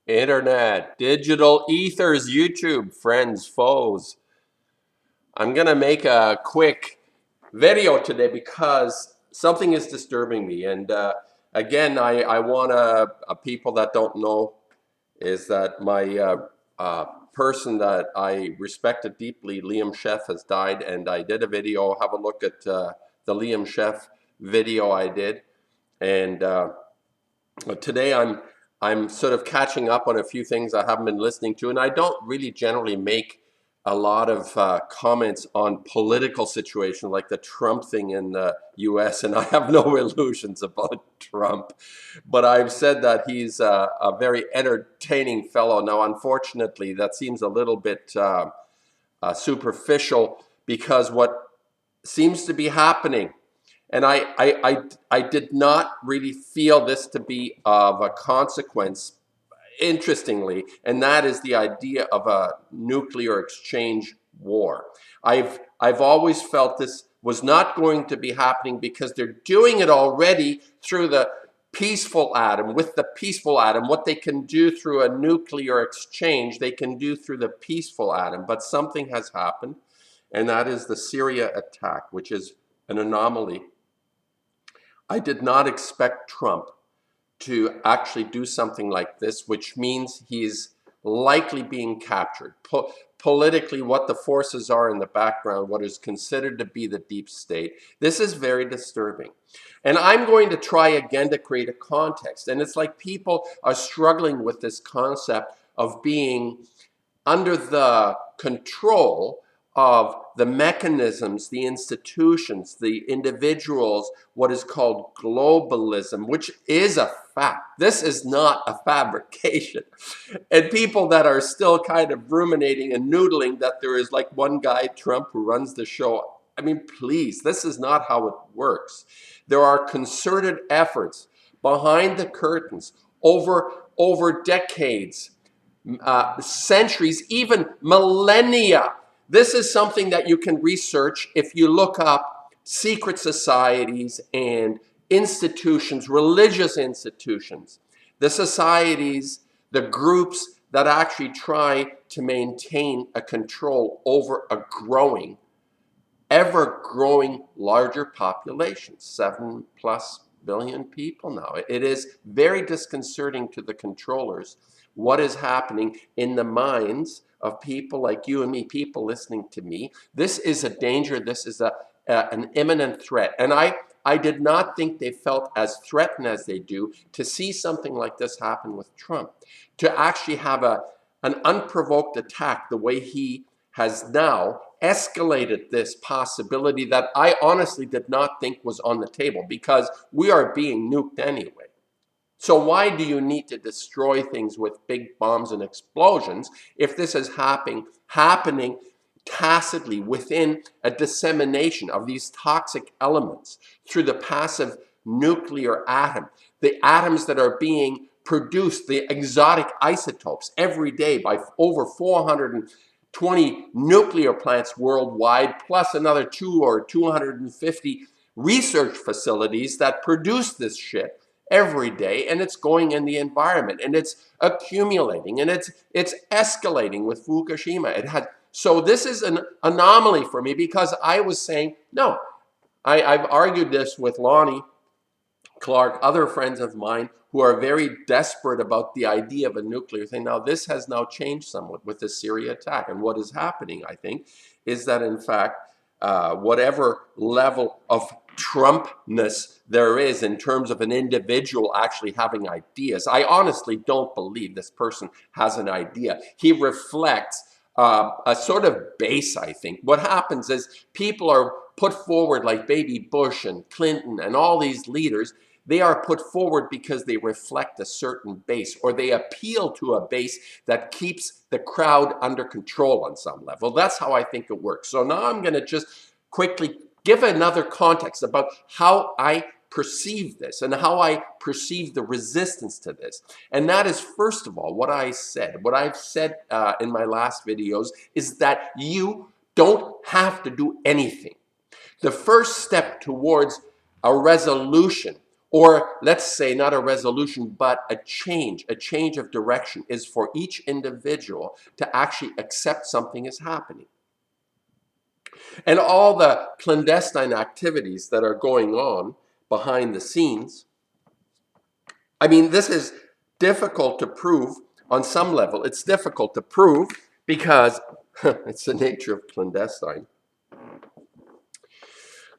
Internet, digital ethers, YouTube, friends, foes. I'm going to make a quick video today because something is disturbing me. And again, I want people that don't know is that my person that I respected deeply, Liam Chef, has died. And I did a video. Have a look at the Liam Chef video I did. And today I'm sort of catching up on a few things I haven't been listening to, and I don't really generally make a lot of comments on political situations like the Trump thing in the U.S. And I have no illusions about Trump, but I've said that he's a very entertaining fellow. Now, unfortunately, that seems a little bit superficial because what seems to be happening. And I did not really feel this to be of a consequence, interestingly, and that is the idea of a nuclear exchange war. I've always felt this was not going to be happening because they're doing it already through the peaceful atom, with the peaceful atom. What they can do through a nuclear exchange, they can do through the peaceful atom. But something has happened, and that is the Syria attack, which is an anomaly. I did not expect Trump to actually do something like this, which means he's likely being captured. Politically, what the forces are in the background, what is considered to be the deep state, this is very disturbing. And I'm going to try again to create a context. And it's like people are struggling with this concept of being under the control of the mechanisms, the institutions, the individuals, what is called globalism, which is a fact. This is not a fabrication. And people that are still kind of ruminating and noodling that there is like one guy, Trump, who runs the show. I mean, please, this is not how it works. There are concerted efforts behind the curtains over decades, centuries, even millennia. This is something that you can research if you look up secret societies and institutions, religious institutions, the societies, the groups that actually try to maintain a control over a growing, ever growing larger population, 7+ billion people now. It is very disconcerting to the controllers what is happening in the minds of people like you and me, people listening to me. This is a danger. This is an imminent threat. And I did not think they felt as threatened as they do to see something like this happen with Trump, to actually have an unprovoked attack the way he has now escalated this possibility that I honestly did not think was on the table, because we are being nuked anyway. So why do you need to destroy things with big bombs and explosions if this is happening tacitly within a dissemination of these toxic elements through the passive nuclear atom, the atoms that are being produced, the exotic isotopes every day by over 420 nuclear plants worldwide, plus another 250 research facilities that produce this shit every day, and it's going in the environment, and it's accumulating, and it's escalating with Fukushima. So this is an anomaly for me, because I was saying, no, I've argued this with Lonnie Clark, other friends of mine who are very desperate about the idea of a nuclear thing. Now, this has now changed somewhat with the Syria attack. And what is happening, I think, is that, in fact, whatever level of Trumpness there is in terms of an individual actually having ideas, I honestly don't believe this person has an idea. He reflects a sort of base, I think. What happens is people are put forward like Baby Bush and Clinton and all these leaders. They are put forward because they reflect a certain base, or they appeal to a base that keeps the crowd under control on some level. That's how I think it works. So now I'm going to just quickly give another context about how I perceive this and how I perceive the resistance to this. And that is, first of all, what I've said in my last videos is that you don't have to do anything. The first step towards a resolution or let's say not a resolution, but a change of direction is for each individual to actually accept something is happening. And all the clandestine activities that are going on behind the scenes, I mean, this is difficult to prove on some level. It's difficult to prove because it's the nature of clandestine.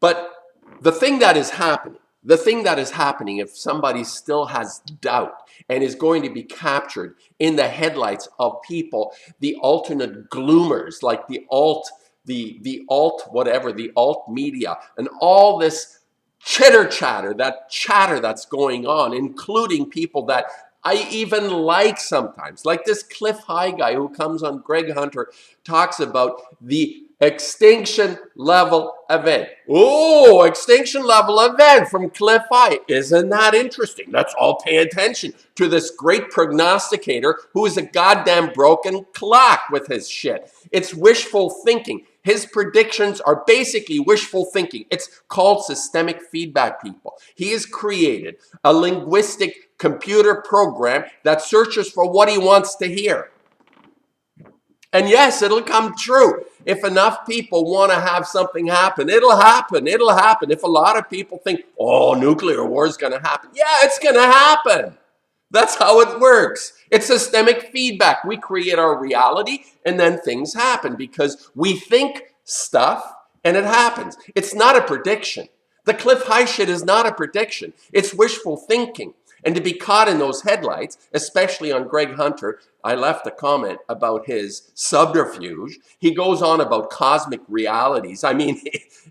But the thing that is happening, if somebody still has doubt and is going to be captured in the headlights of people, the alternate gloomers, like the alt whatever, the alt media, and all this chatter that's going on, including people that I even like sometimes, like this Cliff High guy who comes on Greg Hunter, talks about the extinction level event. Oh, extinction level event from Cliff High. Isn't that interesting? Let's all pay attention to this great prognosticator who is a goddamn broken clock with his shit. It's wishful thinking. His predictions are basically wishful thinking. It's called systemic feedback, people. He has created a linguistic computer program that searches for what he wants to hear. And yes, it'll come true. If enough people want to have something happen, it'll happen. It'll happen. If a lot of people think, oh, nuclear war is going to happen. Yeah, it's going to happen. That's how it works. It's systemic feedback. We create our reality and then things happen because we think stuff and it happens. It's not a prediction. The Cliff High shit is not a prediction. It's wishful thinking. And to be caught in those headlights, especially on Greg Hunter, I left a comment about his subterfuge. He goes on about cosmic realities. I mean,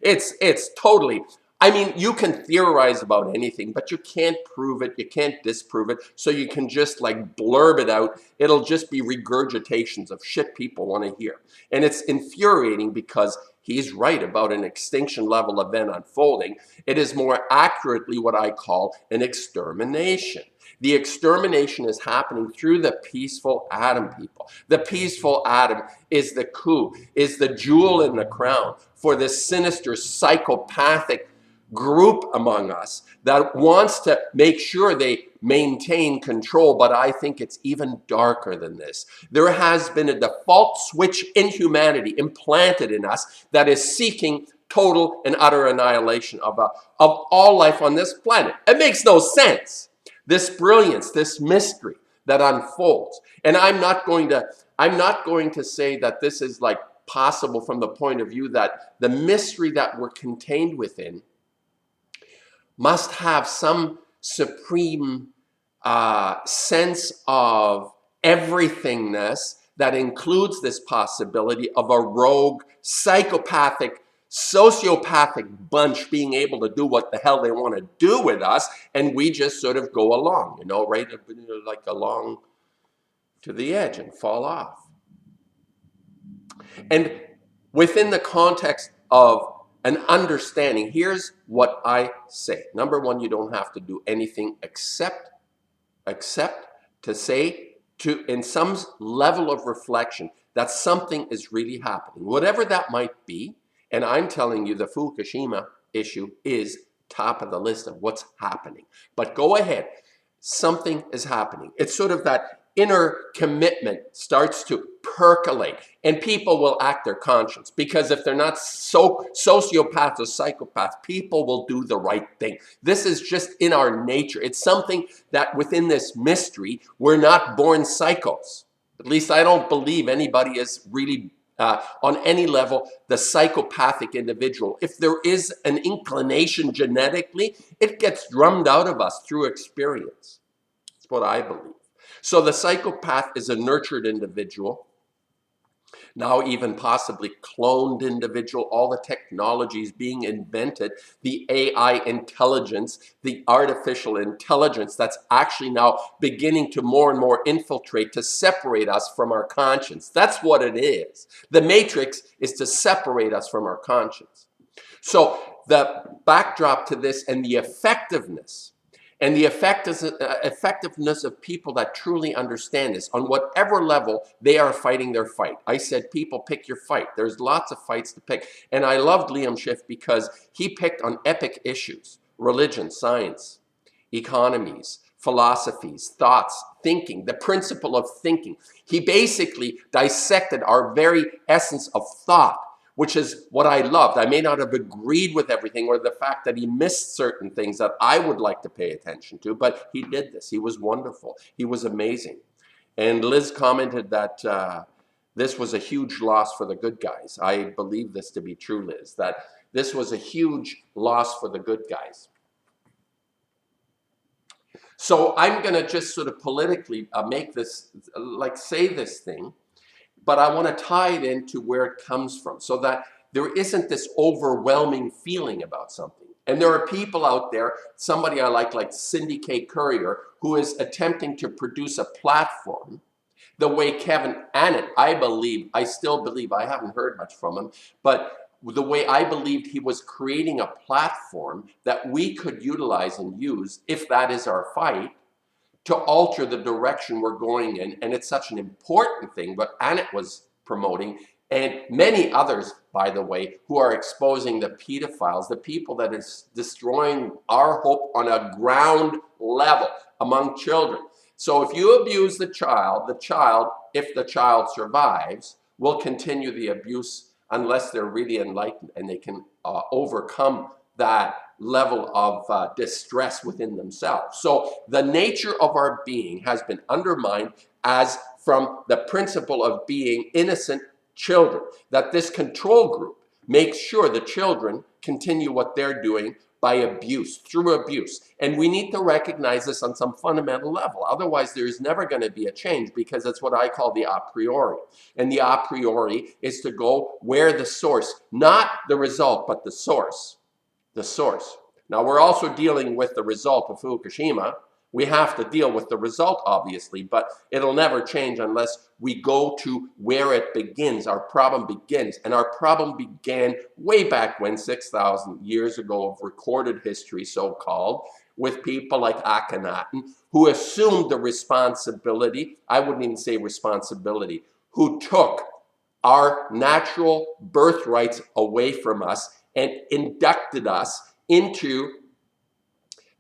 it's totally, I mean, you can theorize about anything, but you can't prove it. You can't disprove it. So you can just like blurb it out. It'll just be regurgitations of shit people want to hear. And it's infuriating because he's right about an extinction level event unfolding. It is more accurately what I call an extermination. The extermination is happening through the peaceful atom, people. The peaceful atom is the coup, is the jewel in the crown for this sinister psychopathic group among us that wants to make sure they maintain control, but I think it's even darker than this. There has been a default switch in humanity implanted in us that is seeking total and utter annihilation of all life on this planet. It makes no sense. This brilliance, this mystery that unfolds. And I'm not going to say that this is like possible from the point of view that the mystery that we're contained within must have some supreme sense of everythingness that includes this possibility of a rogue, psychopathic, sociopathic bunch being able to do what the hell they want to do with us, and we just sort of go along, you know, right, like along to the edge and fall off. And within the context of an understanding, here's what I say. Number one, you don't have to do anything except to say, to in some level of reflection, that something is really happening, whatever that might be. And I'm telling you, the Fukushima issue is top of the list of what's happening. But go ahead, something is happening. It's sort of that inner commitment starts to percolate, and people will act their conscience, because if they're not sociopaths or psychopaths, people will do the right thing. This is just in our nature. It's something that within this mystery, we're not born psychos. At least I don't believe anybody is really on any level the psychopathic individual. If there is an inclination genetically, it gets drummed out of us through experience. That's what I believe. So the psychopath is a nurtured individual, now even possibly cloned individual, all the technologies being invented, the AI intelligence, the artificial intelligence that's actually now beginning to more and more infiltrate to separate us from our conscience. That's what it is. The matrix is to separate us from our conscience. So the backdrop to this and the effectiveness of people that truly understand this on whatever level they are fighting their fight. I said, people, pick your fight. There's lots of fights to pick. And I loved Liam Schiff because he picked on epic issues, religion, science, economies, philosophies, thoughts, thinking, the principle of thinking. He basically dissected our very essence of thought, which is what I loved. I may not have agreed with everything, or the fact that he missed certain things that I would like to pay attention to, but he did this. He was wonderful. He was amazing. And Liz commented that this was a huge loss for the good guys. I believe this to be true, Liz, that this was a huge loss for the good guys. So I'm going to just sort of politically make this, like say this thing, but I want to tie it into where it comes from so that there isn't this overwhelming feeling about something. And there are people out there, somebody I like Cindy K. Courier, who is attempting to produce a platform the way Kevin Annett, I still believe, I haven't heard much from him, but the way I believed he was creating a platform that we could utilize and use, if that is our fight, to alter the direction we're going in. And it's such an important thing, but Annett was promoting, and many others, by the way, who are exposing the pedophiles, the people that is destroying our hope on a ground level among children. So if you abuse the child, if the child survives, will continue the abuse unless they're really enlightened and they can overcome that level of distress within themselves. So the nature of our being has been undermined as from the principle of being innocent children, that this control group makes sure the children continue what they're doing by abuse, through abuse. And we need to recognize this on some fundamental level. Otherwise, there's never going to be a change, because it's what I call the a priori. And the a priori is to go where the source, not the result, but the source. The source. Now, we're also dealing with the result of Fukushima. We have to deal with the result, obviously, but it'll never change unless we go to where it begins. Our problem begins, and our problem began way back when, 6,000 years ago of recorded history, so-called, with people like Akhenaten, who assumed the responsibility, I wouldn't even say responsibility, who took our natural birthrights away from us and inducted us into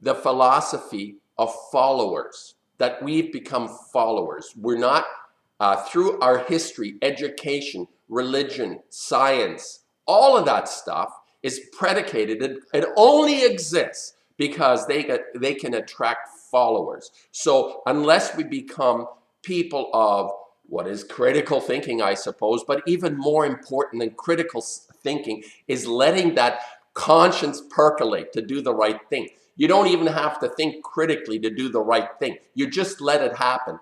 the philosophy of followers, that we've become followers. We're not, through our history, education, religion, science, all of that stuff is predicated, it only exists because they can attract followers. So unless we become people of what is critical thinking, I suppose, but even more important than critical thinking is letting that conscience percolate to do the right thing. You don't even have to think critically to do the right thing. You just let it happen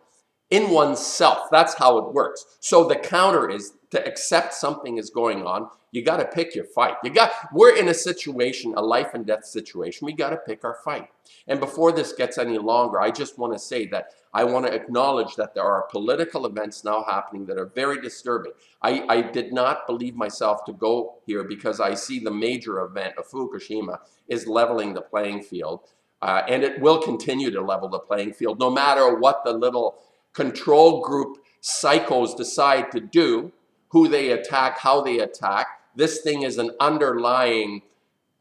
in oneself. That's how it works. So the counter is to accept something is going on. You got to pick your fight. We're in a situation, a life and death situation. We got to pick our fight. And before this gets any longer, I just want to say that I want to acknowledge that there are political events now happening that are very disturbing. I did not believe myself to go here because I see the major event of Fukushima is leveling the playing field. And it will continue to level the playing field no matter what the little control group psychos decide to do, who they attack, how they attack. This thing is an underlying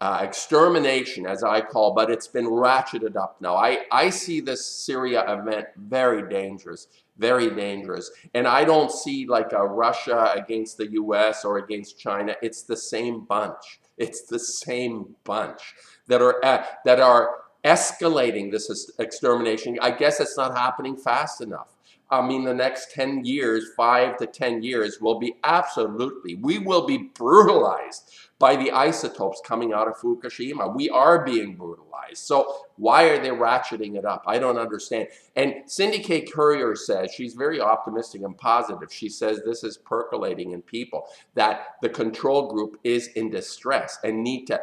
extermination, as I call, but it's been ratcheted up now. I see this Syria event very dangerous, very dangerous. And I don't see like a Russia against the US or against China. It's the same bunch. It's the same bunch that are escalating this extermination. I guess it's not happening fast enough. I mean, the next 10 years, 5 to 10 years will be we will be brutalized by the isotopes coming out of Fukushima. We are being brutalized. So why are they ratcheting it up? I don't understand. And Cindy K. Courier says, she's very optimistic and positive. She says this is percolating in people, that the control group is in distress and need to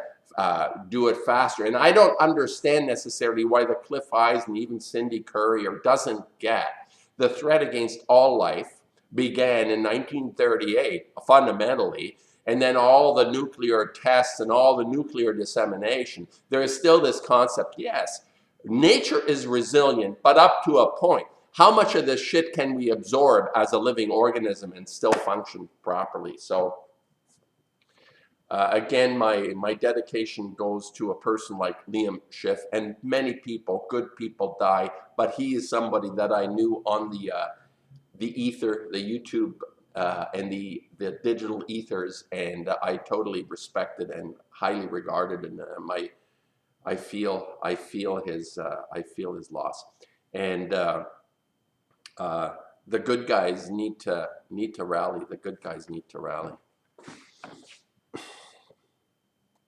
do it faster. And I don't understand necessarily why the Cliff Eyes and even Cindy Courier doesn't get the threat against all life began in 1938, fundamentally, and then all the nuclear tests and all the nuclear dissemination. There is still this concept, yes, nature is resilient, but up to a point. How much of this shit can we absorb as a living organism and still function properly? So again, my dedication goes to a person like Liam Schiff, and many people, good people, die, but he is somebody that I knew on the ether, the YouTube, and the digital ethers, and I totally respected and highly regarded, and I feel his loss, and uh, the good guys need to rally. The good guys need to rally.